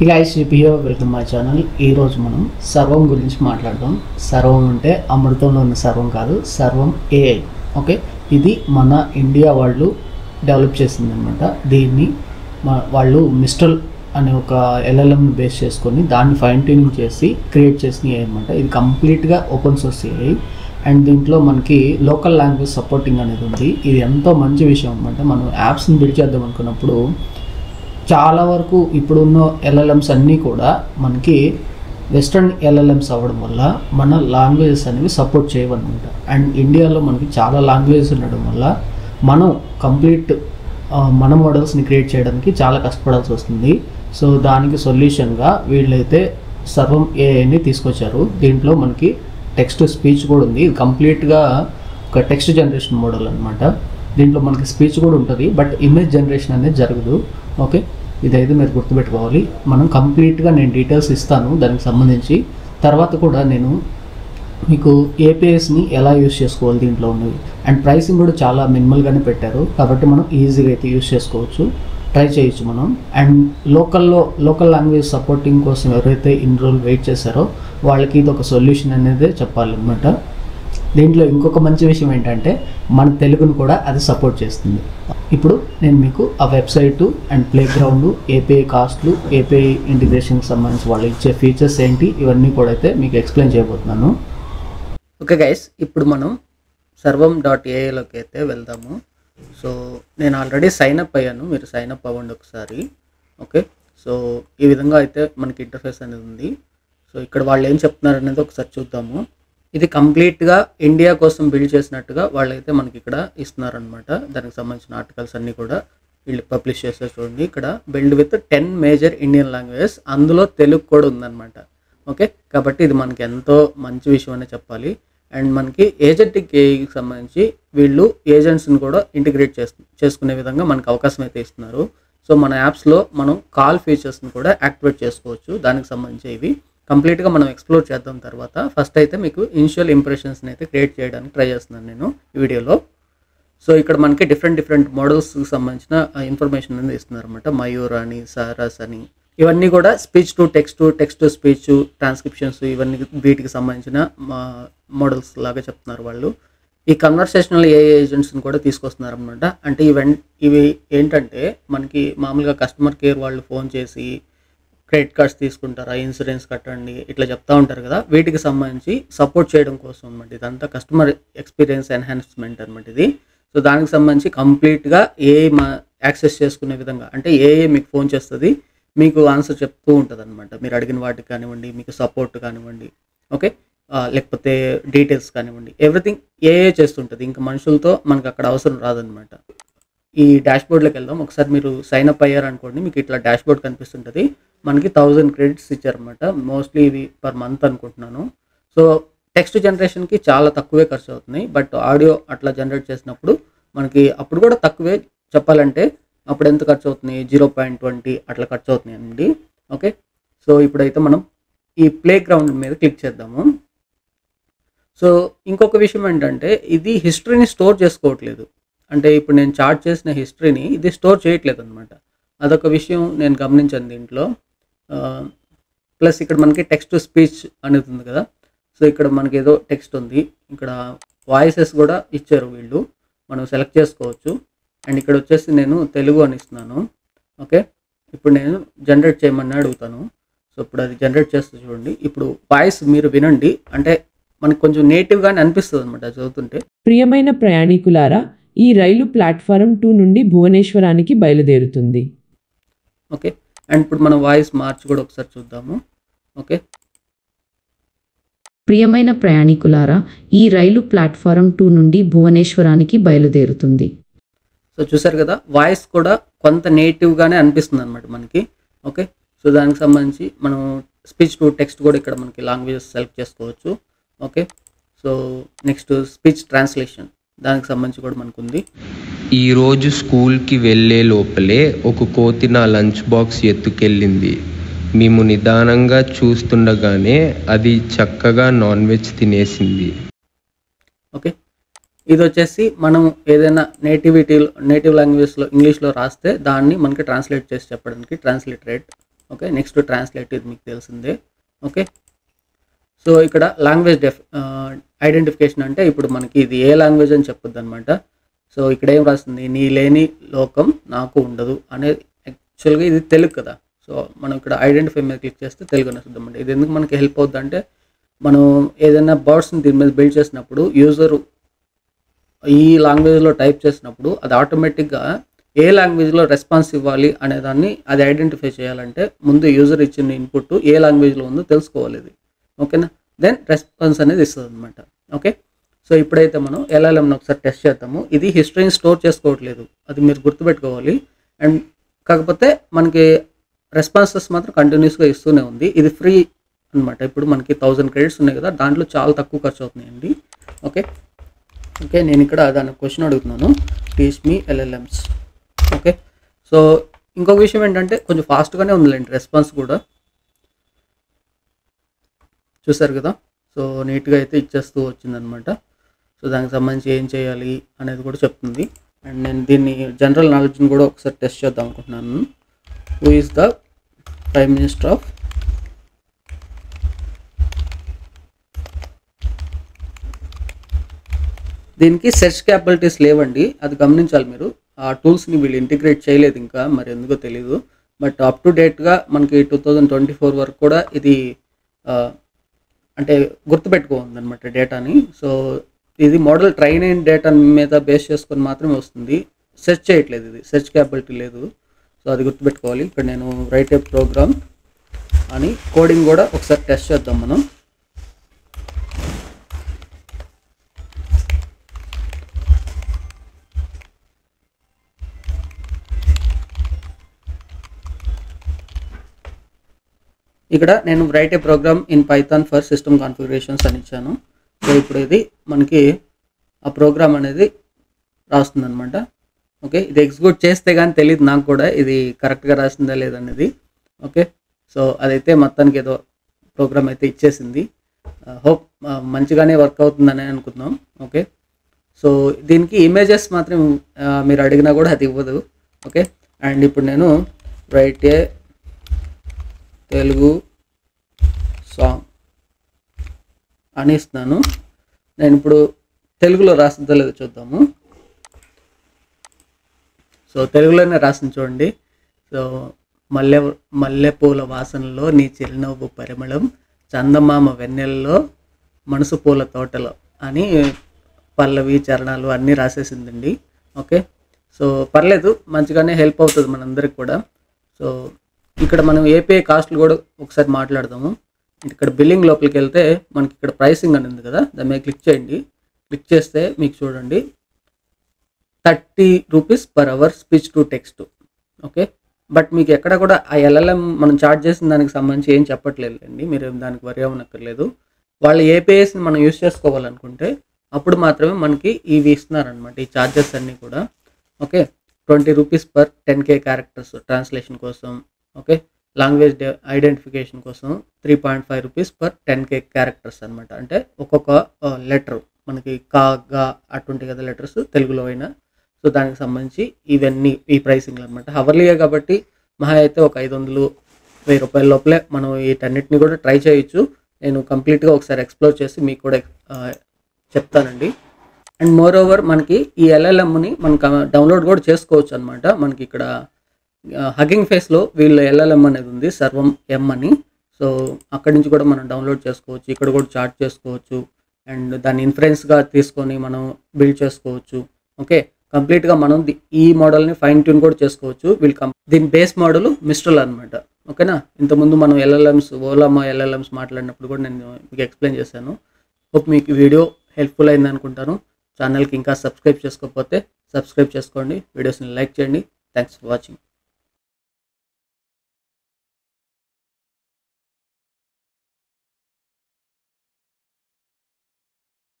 Hey guys, here welcome my channel. ఈ రోజు మనం సర్వం గురించి మాట్లాడదాం. సర్వం అంటే అమృతంలో ఉన్న సర్వం కాదు, సర్వం AI. ఓకే, ఇది మన ఇండియా వాళ్ళు డెవలప్ చేసిందనమాట. దీన్ని వాళ్ళు మిస్టల్ అనే ఒక LLM బేస్ చేసుకొని దాన్ని ఫైన్ ట్యూనింగ్ చేసి క్రియేట్ చేసిన AI అనమాట. ఇది కంప్లీట్గా ఓపెన్ సోర్స్ AI అండ్ దీంట్లో మనకి లోకల్ లాంగ్వేజ్ సపోర్టింగ్ అనేది ఉంది. ఇది ఎంతో మంచి విషయం అనమాట. మనం యాప్స్ని బిల్డ్ చేద్దాం అనుకున్నప్పుడు చాలా వరకు ఇప్పుడున్న LLMs అన్నీ కూడా మనకి వెస్ట్రన్ LLMs అవ్వడం వల్ల మన లాంగ్వేజెస్ అనేవి సపోర్ట్ చేయవన్నమాట. అండ్ ఇండియాలో మనకి చాలా లాంగ్వేజెస్ ఉండడం వల్ల మనం కంప్లీట్ మన మోడల్స్ని క్రియేట్ చేయడానికి చాలా కష్టపడాల్సి వస్తుంది. సో దానికి సొల్యూషన్గా వీళ్ళైతే సర్వం AIని తీసుకొచ్చారు. దీంట్లో మనకి టెక్స్ట్ టు స్పీచ్ కూడా ఉంది. ఇది కంప్లీట్గా ఒక టెక్స్ట్ జనరేషన్ మోడల్ అనమాట. దీంట్లో మనకి స్పీచ్ కూడా ఉంటుంది, బట్ ఇమేజ్ జనరేషన్ అనేది జరగదు. ఓకే, ఇదైతే మీరు గుర్తుపెట్టుకోవాలి. మనం కంప్లీట్గా నేను డీటెయిల్స్ ఇస్తాను దానికి సంబంధించి. తర్వాత కూడా నేను మీకు APIsని ఎలా యూస్ చేసుకోవాలి దీంట్లో ఉన్నవి అండ్ ప్రైసింగ్ కూడా చాలా మినిమల్గానే పెట్టారు, కాబట్టి మనం ఈజీగా అయితే యూస్ చేసుకోవచ్చు, ట్రై చేయొచ్చు మనం. అండ్ లోకల్ లాంగ్వేజ్ సపోర్టింగ్ కోసం ఎవరైతే ఇన్ని రోజులు వెయిట్ చేశారో వాళ్ళకి ఇది ఒక సొల్యూషన్ అనేది చెప్పాలన్నమాట. దీంట్లో ఇంకొక మంచి విషయం ఏంటంటే మన తెలుగును కూడా అది సపోర్ట్ చేస్తుంది. ఇప్పుడు నేను మీకు ఆ website and playground, API కాస్ట్లు, API ఇంటిగ్రేషన్కి సంబంధించి వాళ్ళు ఇచ్చే ఫీచర్స్ ఏంటి ఇవన్నీ కూడా అయితే మీకు ఎక్స్ప్లెయిన్ చేయబోతున్నాను. ఓకే గైస్, ఇప్పుడు మనం సర్వం.ai అయితే వెళ్దాము. సో నేను ఆల్రెడీ సైన్అప్ అయ్యాను, మీరు సైన్అప్ అవ్వండి ఒకసారి. ఓకే, సో ఈ విధంగా అయితే మనకి ఇంటర్ఫేస్ అనేది ఉంది. సో ఇక్కడ వాళ్ళు ఏం చెప్తున్నారు అనేది ఒకసారి చూద్దాము. ఇది కంప్లీట్గా ఇండియా కోసం బిల్డ్ చేసినట్టుగా వాళ్ళైతే మనకి ఇక్కడ ఇస్తున్నారనమాట. దానికి సంబంధించిన ఆర్టికల్స్ అన్నీ కూడా వీళ్ళు పబ్లిష్ చేస్తారు. చూడండి, ఇక్కడ build with 10 major Indian languages, అందులో తెలుగు కూడా ఉందన్నమాట. ఓకే, కాబట్టి ఇది మనకి ఎంతో మంచి విషయం అనే చెప్పాలి. అండ్ మనకి ఏజెంటిక్ AIకి సంబంధించి వీళ్ళు ఏజెంట్స్ని కూడా ఇంటిగ్రేట్ చేసుకునే విధంగా మనకు అవకాశం అయితే ఇస్తున్నారు. సో మన యాప్స్లో మనం కాల్ ఫీచర్స్ని కూడా యాక్టివేట్ చేసుకోవచ్చు. దానికి సంబంధించి ఇవి కంప్లీట్గా మనం ఎక్స్ప్లోర్ చేద్దాం. తర్వాత ఫస్ట్ అయితే మీకు ఇనిషియల్ ఇంప్రెషన్స్ని అయితే క్రియేట్ చేయడానికి ట్రై చేస్తున్నాను నేను ఈ వీడియోలో. సో ఇక్కడ మనకి డిఫరెంట్ మోడల్స్కి సంబంధించిన ఇన్ఫర్మేషన్ అనేది ఇస్తున్నారు అనమాట. మయూర్ అని, సారస్ అని, ఇవన్నీ కూడా speech to text to speech, transcriptions, ఇవన్నీ వీటికి సంబంధించిన మోడల్స్ లాగా చెప్తున్నారు వాళ్ళు. ఈ కన్వర్సేషనల్ AI ఏజెంట్స్ని కూడా తీసుకొస్తున్నారు అనమాట. అంటే ఇవి ఏంటంటే మనకి మామూలుగా కస్టమర్ కేర్ వాళ్ళు ఫోన్ చేసి క్రెడిట్ కార్డ్స్ తీసుకుంటారా, ఇన్సూరెన్స్ కట్టండి, ఇట్లా చెప్తా ఉంటారు కదా, వీటికి సంబంధించి సపోర్ట్ చేయడం కోసం అనమాట. ఇదంతా కస్టమర్ ఎక్స్పీరియన్స్ ఎన్హాన్స్మెంట్ అనమాట ఇది. సో దానికి సంబంధించి కంప్లీట్గా AI యాక్సెస్ చేసుకునే విధంగా, అంటే AI మీకు ఫోన్ చేస్తుంది, మీకు ఆన్సర్ చెప్తూ ఉంటుంది అనమాట. మీరు అడిగిన వాటికి కానివ్వండి, మీకు సపోర్ట్ కానివ్వండి, ఓకే, లేకపోతే డీటెయిల్స్ కానివ్వండి, ఎవ్రీథింగ్ AI చేస్తుంటుంది. ఇంకా మనుషులతో మనకు అక్కడ అవసరం రాదనమాట. ఈ డాష్బోర్డ్లోకి వెళ్దాం. ఒకసారి మీరు సైన్అప్ అయ్యారనుకోండి, మీకు ఇట్లా డాష్బోర్డ్ కనిపిస్తుంటుంది. మనకి 1000 క్రెడిట్స్ ఇచ్చారనమాట. మోస్ట్లీ ఇవి పర్ మంత్ అనుకుంటున్నాను. సో టెక్స్ట్ జనరేషన్కి చాలా తక్కువే ఖర్చు అవుతున్నాయి, బట్ ఆడియో అట్లా జనరేట్ చేసినప్పుడు మనకి అప్పుడు కూడా తక్కువే చెప్పాలంటే. అప్పుడు ఎంత ఖర్చు అవుతుంది, 0.20 అట్లా ఖర్చు అవుతున్నాయి అండి. ఓకే, సో ఇప్పుడైతే మనం ఈ ప్లే గ్రౌండ్ మీద క్లిక్ చేద్దాము. సో ఇంకొక విషయం ఏంటంటే ఇది హిస్టరీని స్టోర్ చేసుకోవట్లేదు. అంటే ఇప్పుడు నేను చార్ట్ చేసిన హిస్టరీని ఇది స్టోర్ చేయట్లేదు అనమాట. అదొక విషయం నేను గమనించాను దీంట్లో. ప్లస్ ఇక్కడ మనకి టెక్స్ట్ టు స్పీచ్ అనేది ఉంది కదా. సో ఇక్కడ మనకి ఏదో టెక్స్ట్ ఉంది, ఇక్కడ వాయిసెస్ కూడా ఇచ్చారు వీళ్ళు, మనం సెలెక్ట్ చేసుకోవచ్చు. అండ్ ఇక్కడ వచ్చేసి నేను తెలుగు అని ఇస్తున్నాను. ఓకే, ఇప్పుడు నేను జనరేట్ చేయమని అడుగుతాను. సో ఇప్పుడు అది జనరేట్ చేస్తూ చూడండి. ఇప్పుడు వాయిస్ మీరు వినండి, అంటే మనకి కొంచెం నేటివ్గానే అనిపిస్తుంది అనమాట చదువుతుంటే. ప్రియమైన ప్రయాణికులారా, ఈ రైలు ప్లాట్ఫారం 2 నుండి భువనేశ్వరానికి బయలుదేరుతుంది. ఓకే, అండ్ ఇప్పుడు మనం వాయిస్ మార్చి కూడా ఒకసారి చూద్దాము. ఓకే, ప్రియమైన ప్రయాణికులారా, ఈ రైలు ప్లాట్ఫారం 2 నుండి భువనేశ్వరానికి బయలుదేరుతుంది. సో చూసారు కదా, వాయిస్ కూడా కొంత నేటివ్గానే అనిపిస్తుంది అనమాట మనకి. ఓకే, సో దానికి సంబంధించి మనం స్పీచ్ టు టెక్స్ట్ కూడా ఇక్కడ మనకి లాంగ్వేజెస్ సెలెక్ట్ చేసుకోవచ్చు. Okay, so next speech translation, దానికి సంబంధించి కూడా మనకు ఉంది. ఈరోజు స్కూల్కి వెళ్ళే లోపలే ఒక కోతి నా లంచ్ బాక్స్ ఎత్తుకెళ్ళింది. మేము నిదానంగా చూస్తుండగానే అది చక్కగా నాన్ వెజ్ తినేసింది. ఓకే, ఇది వచ్చేసి మనం ఏదైనా నేటివ్ లాంగ్వేజ్లో ఇంగ్లీష్లో రాస్తే దాన్ని మనకి ట్రాన్స్లేట్ చేసి చెప్పడానికి ట్రాన్స్లిటరేట్. ఓకే, నెక్స్ట్ ట్రాన్స్లేట్, ఇది మీకు తెలిసిందే. ఓకే, సో ఇక్కడ లాంగ్వేజ్ ఐడెంటిఫికేషన్ అంటే ఇప్పుడు మనకి ఇది ఏ లాంగ్వేజ్ అని చెప్పొద్దు అనమాట. సో ఇక్కడ ఏం రాస్తుంది, నీ లేని లోకం నాకు ఉండదు అనేది. యాక్చువల్గా ఇది తెలుగు కదా, సో మనం ఇక్కడ ఐడెంటిఫై మీద క్లిక్ చేస్తే తెలుగు అని వస్తుందన్నమాట. ఇది ఎందుకు మనకి హెల్ప్ అవుతుంది అంటే, మనం ఏదైనా బర్డ్స్ని దీని మీద బిల్డ్ చేసినప్పుడు యూజరు ఈ లాంగ్వేజ్లో టైప్ చేసినప్పుడు అది ఆటోమేటిక్గా ఏ లాంగ్వేజ్లో రెస్పాన్స్ ఇవ్వాలి అనే దాన్ని అది ఐడెంటిఫై చేయాలంటే ముందు యూజర్ ఇచ్చిన ఇన్పుట్ ఏ లాంగ్వేజ్లో ఉందో తెలుసుకోవాలి ఇది. ఓకేనా, దెన్ రెస్పాన్స్ అనేది ఇస్తుంది అనమాట. ఓకే, సో ఇప్పుడైతే మనం ఎల్ఎల్ఎంని ఒకసారి టెస్ట్ చేద్దాము. ఇది హిస్టరీని స్టోర్ చేసుకోవట్లేదు, అది మీరు గుర్తుపెట్టుకోవాలి. అండ్ కాకపోతే మనకి రెస్పాన్సెస్ మాత్రం కంటిన్యూస్గా ఇస్తూనే ఉంది. ఇది ఫ్రీ అనమాట. ఇప్పుడు మనకి 1000 క్రెడిట్స్ ఉన్నాయి కదా, దాంట్లో చాలా తక్కువ ఖర్చు అవుతున్నాయండి. ఓకే ఓకే, నేను ఇక్కడ దాని క్వశ్చన్ అడుగుతున్నాను, teach me LLMs. Okay, so ఇంకొక విషయం ఏంటంటే కొంచెం ఫాస్ట్గానే ఉందిలేండి రెస్పాన్స్ కూడా, చూసారు కదా. సో నీట్గా అయితే ఇచ్చేస్తూ వచ్చిందనమాట. సో దానికి సంబంధించి ఏం చేయాలి అనేది కూడా చెప్తుంది. అండ్ నేను దీన్ని జనరల్ నాలెడ్జ్ని కూడా ఒకసారి టెస్ట్ చేద్దాం అనుకుంటున్నాను. Who is the prime minister of దీనికి సెర్చ్ క్యాపబిలిటీస్ లేవండి, అది గమనించాలి మీరు. ఆ టూల్స్ని వీళ్ళు ఇంటిగ్రేట్ చేయలేదు ఇంకా, మరి ఎందుకో తెలీదు. బట్ అప్ టు డేట్గా మనకి 2024 వరకు కూడా ఇది అంటే గుర్తుపెట్టుకోందనమాట డేటాని. సో ఇది మోడల్ ట్రైన్ అయిన డేటా మీద బేస్ చేసుకొని మాత్రమే వస్తుంది, సెర్చ్ చేయట్లేదు, ఇది సెర్చ్ క్యాపబిలిటీ లేదు. సో అది గుర్తుపెట్టుకోవాలి. ఇక్కడ నేను రైట్ ఏ ప్రోగ్రామ్ అని కోడింగ్ కూడా ఒకసారి టెస్ట్ చేద్దాం మనం. ఇక్కడ నేను write a program in python for system configurations అని ఇచ్చాను. సో ఇప్పుడు ఇది మనకి ఆ ప్రోగ్రామ్ అనేది రాస్తుంది అనమాట. ఓకే, ఇది ఎగ్జిక్యూట్ చేస్తే కానీ తెలియదు నాకు కూడా ఇది కరెక్ట్గా రాసిందా లేదనేది. ఓకే, సో అదైతే మొత్తానికి ఏదో ప్రోగ్రామ్ అయితే ఇచ్చేసింది. హోప్ మంచిగానే వర్క్ అవుతుందని అనుకుందాం. ఓకే, సో దీనికి ఇమేజెస్ మాత్రం మీరు అడిగినా కూడా అది ఇవ్వదు. ఓకే, అండ్ ఇప్పుడు నేను రైట్ ఏ తెలుగు సాంగ్ అని ఇస్తున్నాను. నేను ఇప్పుడు తెలుగులో రాసిందో లేదో చూద్దాము. సో తెలుగులోనే రాసింది చూడండి. సో మల్లెపూల వాసనలో నీ చిరునవ్వు పరిమళం, చందమామ వెన్నెలలో మనసు పూల తోటలో అని పల్లవి చరణాలు అన్నీ రాసేసిందండి. ఓకే, సో పర్లేదు, మంచిగానే హెల్ప్ అవుతుంది మనందరికి కూడా. సో ఇక్కడ మనం ఏపీఐ కాస్ట్లు కూడా ఒకసారి మాట్లాడదాము. ఇక్కడ బిల్లింగ్ లోపలికి వెళ్తే మనకి ఇక్కడ ప్రైసింగ్ అని ఉంది కదా, దాని మీద క్లిక్ చేయండి. క్లిక్ చేస్తే మీకు చూడండి 30 rupees per hour speech to text. Okay, but మీకు ఎక్కడ కూడా ఆ ఎల్ఎల్ఎం మనం చార్జ్ చేసిన దానికి సంబంధించి ఏం చెప్పట్లేదు అండి, మీరు దానికి వరి అవ్వనక్కర్లేదు. వాళ్ళ ఏపీఐస్ని మనం యూస్ చేసుకోవాలనుకుంటే అప్పుడు మాత్రమే మనకి ఇవి ఇస్తున్నారనమాట, ఈ ఛార్జెస్ అన్నీ కూడా. Okay, 20 rupees per 10K characters translation కోసం. ఓకే, లాంగ్వేజ్ ఐడెంటిఫికేషన్ కోసం 3.5 రూపీస్ పర్ 10K క్యారెక్టర్స్ అనమాట. అంటే ఒక్కొక్క లెటర్ మనకి కా గా అటువంటి కదా లెటర్స్ తెలుగులో అయినా. సో దానికి సంబంధించి ఇవన్నీ ఈ ప్రైసింగ్లు అనమాట. హవర్లీయే కాబట్టి మహా అయితే ఒక 500-1000 రూపాయల లోపలే మనం వీటన్నిటిని కూడా ట్రై చేయొచ్చు. నేను కంప్లీట్గా ఒకసారి ఎక్స్ప్లోర్ చేసి మీకు కూడా చెప్తానండి. అండ్ మోర్ ఓవర్ మనకి ఈ ఎల్ఎల్ఎంని మనం డౌన్లోడ్ కూడా చేసుకోవచ్చు అనమాట. మనకి ఇక్కడ హగ్గింగ్ ఫేస్లో వీళ్ళ ఎల్ఎల్ఎం అనేది ఉంది, సర్వం ఎం అని. సో అక్కడి నుంచి కూడా మనం డౌన్లోడ్ చేసుకోవచ్చు, ఇక్కడ కూడా చార్ట్ చేసుకోవచ్చు. అండ్ దాన్ని ఇన్ఫరెన్స్గా తీసుకొని మనం బిల్డ్ చేసుకోవచ్చు. ఓకే, కంప్లీట్గా మనం ఈ మోడల్ని ఫైన్ ట్యూన్ కూడా చేసుకోవచ్చు. దీని బేస్ మోడల్ మిస్ట్రల్ అనమాట. ఓకేనా, ఇంతకుముందు మనం ఎల్ఎల్ఎంస్ ఓలామా ఎల్ఎల్ఎంస్ మాట్లాడినప్పుడు కూడా నేను మీకు ఎక్స్ప్లెయిన్ చేశాను. హోప్ మీకు వీడియో హెల్ప్ఫుల్ అయింది అనుకుంటాను. ఛానల్కి ఇంకా సబ్స్క్రైబ్ చేసుకోకపోతే సబ్స్క్రైబ్ చేసుకోండి, వీడియోస్ని లైక్ చేయండి. Thanks for watching.